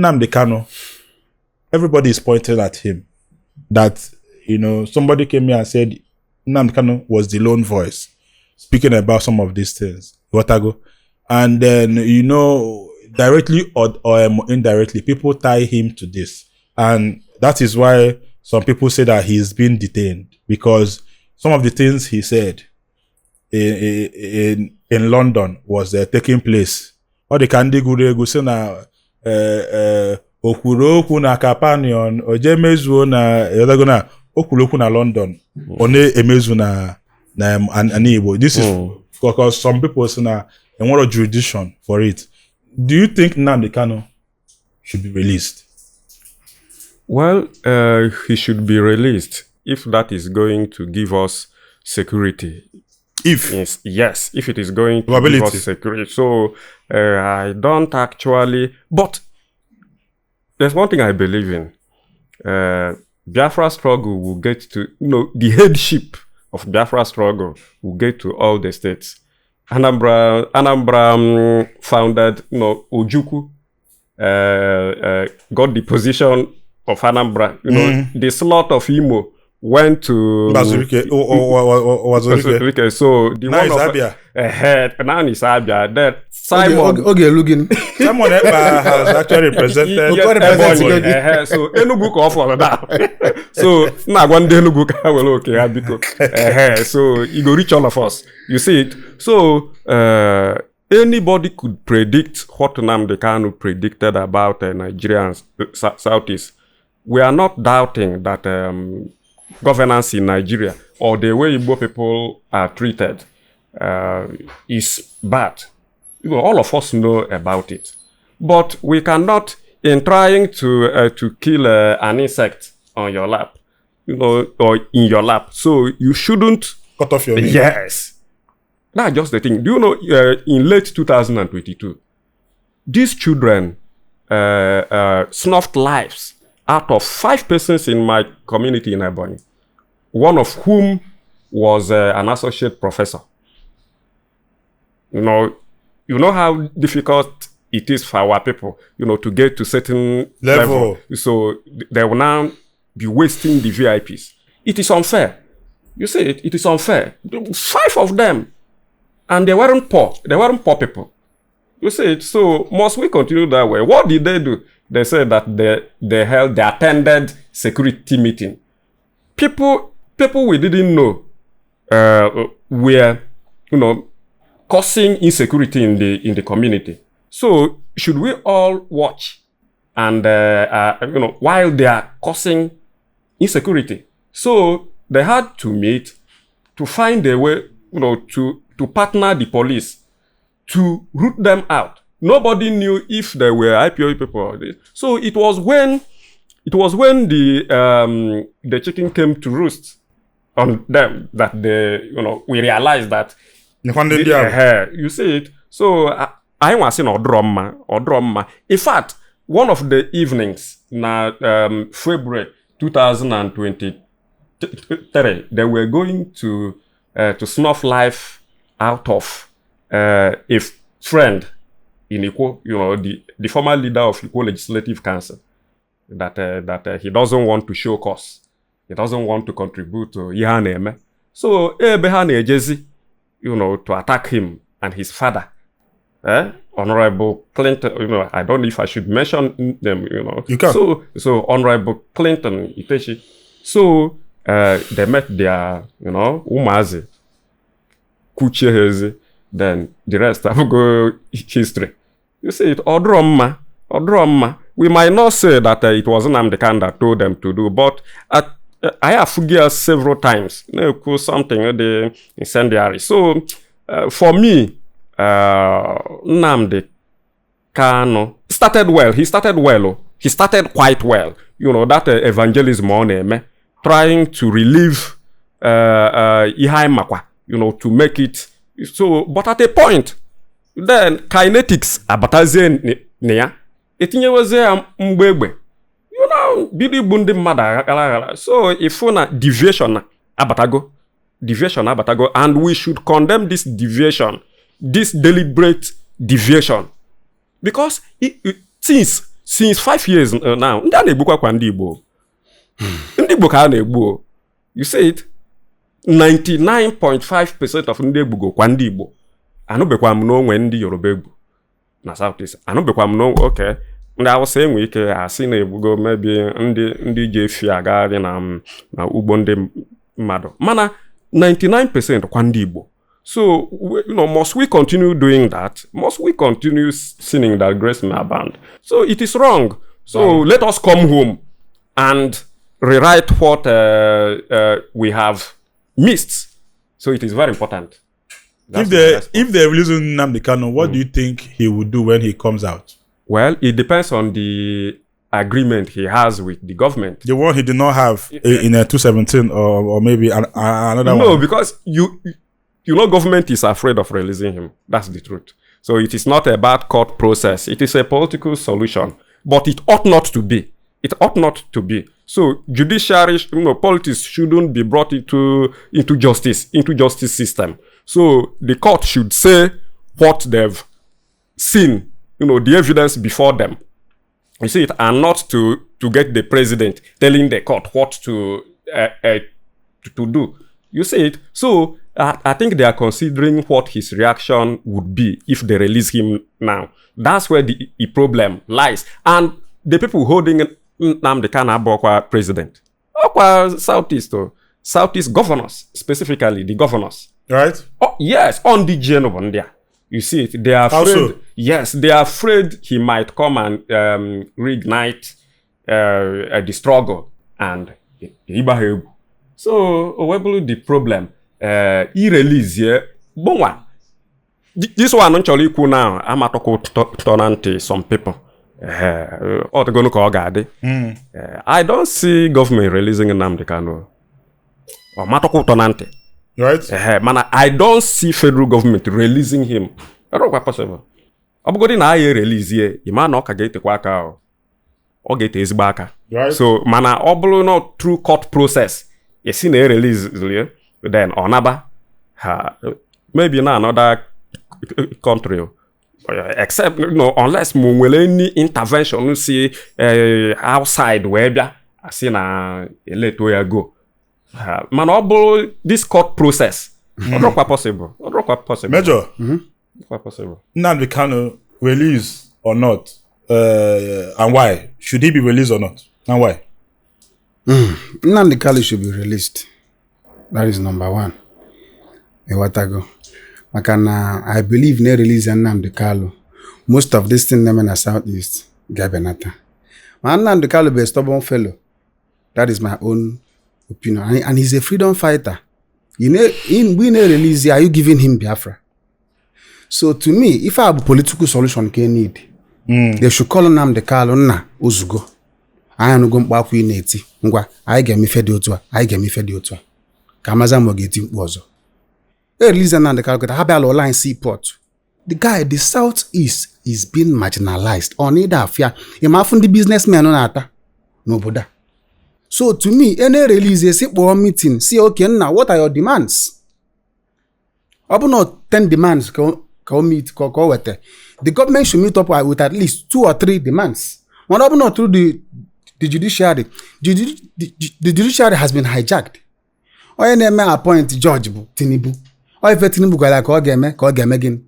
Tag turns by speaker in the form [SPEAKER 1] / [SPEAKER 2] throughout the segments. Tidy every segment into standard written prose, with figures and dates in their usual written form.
[SPEAKER 1] Nnamdi Kanu, everybody is pointing at him. That, somebody came here and said Nnamdi Kanu was the lone voice speaking about some of these things. Watago. And then, directly or indirectly, people tie him to this. And that is why some people say that he's been detained, because some of the things he said in London was taking place. Or the Kandi Guregu say na okwuru na Capanion ojemezu na yodagona okwuru na London one emezu na Igbo. This is because some people say na and what a jurisdiction for it. Do you think Nnamdi Kanu should be released?
[SPEAKER 2] Well, he should be released if that is going to give us security.
[SPEAKER 1] If
[SPEAKER 2] it is going to give us security. So I don't actually, but there's one thing I believe in. Biafra struggle will get to, the headship of Biafra struggle will get to all the states. Anambra founded, Ojukwu got the position of Anambra. The slot of Imo went to
[SPEAKER 1] Bazurike.
[SPEAKER 2] So the
[SPEAKER 1] now
[SPEAKER 2] one
[SPEAKER 1] is
[SPEAKER 2] of
[SPEAKER 1] Abia.
[SPEAKER 2] Now is Abia. That Simon
[SPEAKER 1] Simon Ekpa has actually represented.
[SPEAKER 2] So Enugu call for that. So now one day Enugu will okay Abiko. So you go reach all of us. You see it. So anybody could predict what Nnamdi Kanu predicted about Nigerians Southeast. We are not doubting that governance in Nigeria or the way Igbo people are treated is bad. All of us know about it. But we cannot, in trying to kill an insect on your lap, or in your lap. So you shouldn't
[SPEAKER 1] Cut off your name.
[SPEAKER 2] Yes. That's just the thing. Do you know, in late 2022, these children snuffed lives out of 5 persons in my community in Ebonyi, one of whom was an associate professor. You know how difficult it is for our people, to get to certain level. So they will now be wasting the VIPs. It is unfair. You see it? It is unfair. 5 of them, and they weren't poor. They weren't poor people. You see it? So must we continue that way? What did they do? They said that they attended security meeting. People we didn't know were, causing insecurity in the community. So should we all watch and while they are causing insecurity? So they had to meet to find a way, to partner the police to root them out. Nobody knew if they were IPOB people or this. So it was when the chicken came to roost on them that we realized that you see it. So I was in Odroma. In fact, one of the evenings na February 2023, they were going to snuff life out of a friend in Ikwo, the former leader of Ikwo Legislative Council, that he doesn't want to show cause. He doesn't want to contribute to Ihaneme. So Ebehane Ejezi, to attack him and his father. Honorable Clinton, I don't know if I should mention them,
[SPEAKER 1] You can.
[SPEAKER 2] So Honorable Clinton Iteshi. So they met their, Umazi, Kuchehezi, then the rest have go history. You see it, Odroma. We might not say that it wasn't Nnamdi Kanu that told them to do, but I have figured several times, something the incendiary. So for me, Nnamdi Kanu started well. He started quite well. That evangelism on him, trying to relieve Ihai Makwa, to make it so. But at a point, then kinetics abataze neya etinye weze mgbegbe, bidi bundi mada. So if una deviation abatago, and we should condemn this deviation, this deliberate deviation, because since since 5 years now, ndị a na-egbukwa kwa ndị Igbo. Ndị Igbo ka a na-egbu. You see it? 99.5% of ndị egbugo kwa ndị Igbo. Anụbekwa m n'onwe ndị Yoruba egbu na South East. Anụbekwa m n'onwe, okay, ndị Hausa enwe ike asị na egbugo maybe ndị ji efi agagharị na ugbo ndị mmadụ. Mana 99% kwa ndị Igbo. So, must we continue doing that? Must we continue sinning that grace may abound? So, it is wrong. So, let us come home and rewrite what we have missed. So, it is very important.
[SPEAKER 1] If they're releasing Nnamdi Kanu, what do you think he would do when he comes out?
[SPEAKER 2] Well, it depends on the agreement he has with the government.
[SPEAKER 1] The one he did not have in 2017 or maybe another one?
[SPEAKER 2] No, because you know, government is afraid of releasing him. That's the truth. So it is not a bad court process. It is a political solution. But it ought not to be. It ought not to be. So judiciary, politics shouldn't be brought into justice system. So the court should say what they've seen, the evidence before them. You see it, and not to get the president telling the court what to do. You see it? So I think they are considering what his reaction would be if they release him now. That's where the problem lies. And the people holding Nnamdi Kanu abokwa president, Southeast governors, specifically the governors.
[SPEAKER 1] Right?
[SPEAKER 2] Oh, yes, on the Genovan. You see it. They are afraid.
[SPEAKER 1] Also,
[SPEAKER 2] yes, they are afraid he might come and reignite the struggle and Ibahebu. So, the problem, he release here. Bon one. This one actually cool now. I'm at some people. I don't see government releasing Nnamdi Kanu. Or matoko tonante.
[SPEAKER 1] Right?
[SPEAKER 2] I don't see federal government releasing him. I don't know what possible. Abugodi na aye release ye, ima na oka gete kwa aka o gete ezigbo aka.
[SPEAKER 1] Right.
[SPEAKER 2] So mana obulu no through court process, you see na release then onaba maybe na another country. Except unless mo nwere any intervention see outside where bia asi na let ya go. Man, this court process. Not quite possible. Not quite possible.
[SPEAKER 1] Major,
[SPEAKER 2] quite possible.
[SPEAKER 1] Nnamdi Kanu released or not? And why? Should he be released or not? And why?
[SPEAKER 3] Nnamdi Kanu should be released. That is number one. Ewatago. Makana, I believe ne release Nnamdi Kanu. Most of this thing in the Southeast, Gabenata. Nnamdi Kanu be a stubborn fellow. That is my own opinion. And he's a freedom fighter. We release, are you giving him Biafra? So to me, if I have a political solution can need, they should call Nnamdi Kanu na Uzugo. I am going back with Neti. I get me fed otua. I get me fed otua. Kamaza mo getting wazo. They release Nnamdi Kanu get Habalo line seaport. The guy, the Southeast is being marginalized. On either affair, you might find the businessman on ata. No boda. So to me, any release a simple meeting, see okay now, what are your demands? Open not 10 demands meet. The government should meet up with at least 2 or 3 demands. One open not through the judiciary. The judiciary has been hijacked. Or any appoint Judge Tinubu. Or if Tinubu go like call game again.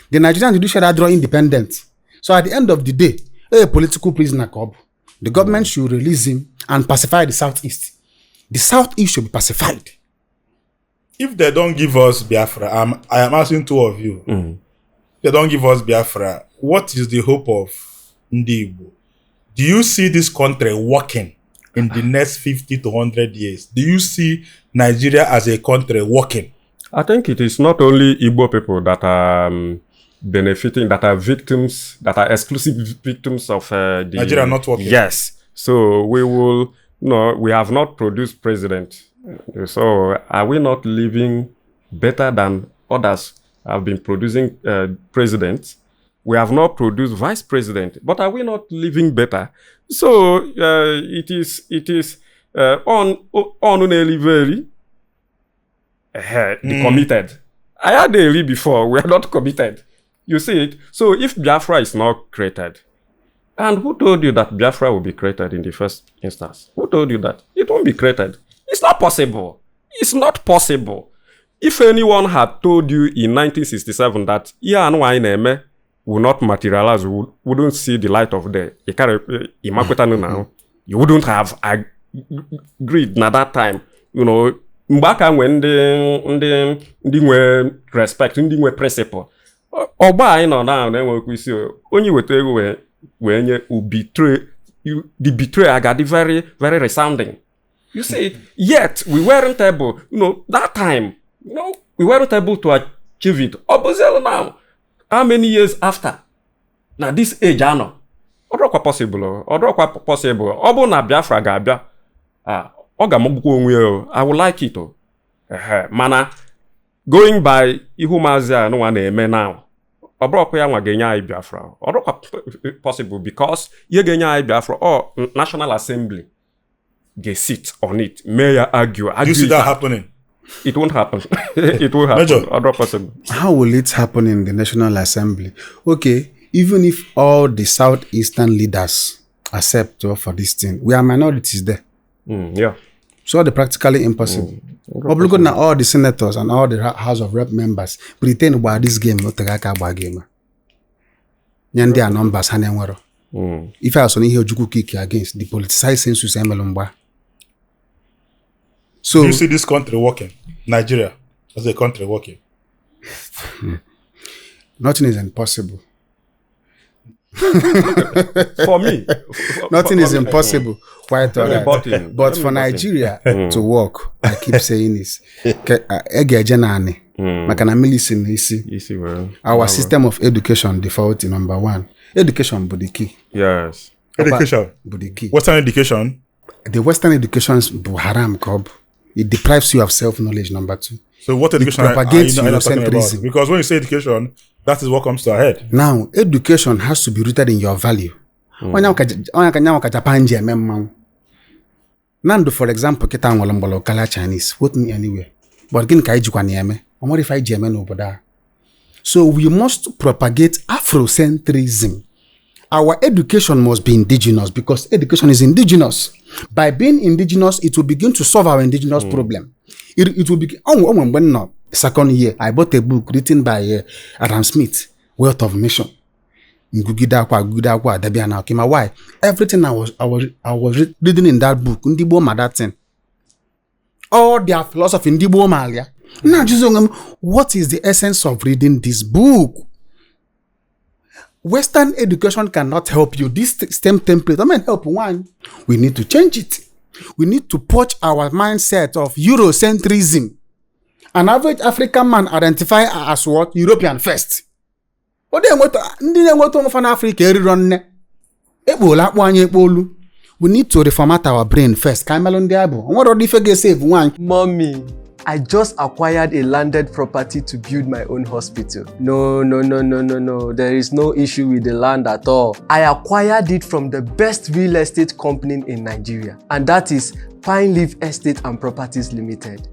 [SPEAKER 3] The Nigerian judiciary are draw independent. So at the end of the day, a political prisoner cob. The government should release him and pacify the Southeast. The Southeast should be pacified.
[SPEAKER 1] If they don't give us Biafra, I am asking 2 of you. If they don't give us Biafra, what is the hope of Ndi Igbo? Do you see this country working in the next 50 to 100 years? Do you see Nigeria as a country working?
[SPEAKER 2] I think it is not only Igbo people that are benefiting, that are victims, that are exclusive victims of the
[SPEAKER 1] Nigeria not working.
[SPEAKER 2] Yes. So we will, we have not produced president. So are we not living better than others have been producing presidents? We have not produced vice president, but are we not living better? So it is on very committed. I had a read before. We are not committed. You see it. So if Biafra is not created, And who told you that Biafra will be created in the first instance? Who told you that? It won't be created. It's not possible. It's not possible. If anyone had told you in 1967 that Ian will not materialize, wouldn't see the light of day, you wouldn't have agreed at that time. You know, back when the respect, the principle. Oba now then we see only with when you betray you, the betrayal got very, very resounding. You see, yet we weren't able, that time, we weren't able to achieve it. Opposite now, how many years after? Now this age, I know. Odokwa possible. Obo na Biafra ga-abia. I would like it. Mana, going by ihu mazi a no one na-eme now. Obrokwa ya nwa ga-enye anyị Biafra. Odokwa possible because ye ga-enye anyị Biafra or National Assembly get sit on it. May I argue?
[SPEAKER 1] Do you see that happening?
[SPEAKER 2] It won't happen. It will happen. Major. Possible.
[SPEAKER 3] How will it happen in the National Assembly? Okay, even if all the southeastern leaders accept for this thing, we are minorities there.
[SPEAKER 2] Yeah.
[SPEAKER 3] So they're practically impossible. But now all the senators and all the House of Rep members pretend about this game not a game. Nyandi are numbers hanenwero. If I was only here Juku kick against the politicized census emelumba. So
[SPEAKER 1] do you see this country working? Nigeria as a country working?
[SPEAKER 3] Nothing is impossible.
[SPEAKER 2] For me,
[SPEAKER 3] nothing is impossible. Quite all right. But for Nigeria to work, I keep saying this. Our system of education default number one. Education but the key.
[SPEAKER 2] Yes.
[SPEAKER 1] Education
[SPEAKER 3] but the key.
[SPEAKER 1] Western education.
[SPEAKER 3] The Western education is haram cob. It deprives you of self-knowledge, number two.
[SPEAKER 1] So what education are you talking about? Because when you say education, that is what comes to our head.
[SPEAKER 3] Now, education has to be rooted in your value. Nando, for example, kita ngolombolo kala Chinese, quote me anywhere. But again, kaijukwa nieme. I'm what if I German over there? So we must propagate Afrocentrism. Our education must be indigenous because education is indigenous. By being indigenous, it will begin to solve our indigenous problem. It will begin. Second year, I bought a book written by Adam Smith, Wealth of Nation. Why? Everything I was reading in that book, that thing. All their philosophy, now, what is the essence of reading this book? Western education cannot help you. This STEM template, help one. We need to change it. We need to purge our mindset of Eurocentrism. An average African man identify as what? European first. We need to reformat our brain first.
[SPEAKER 4] Mommy, I just acquired a landed property to build my own hospital. No. There is no issue with the land at all. I acquired it from the best real estate company in Nigeria, and that is Pine Leaf Estate and Properties Limited.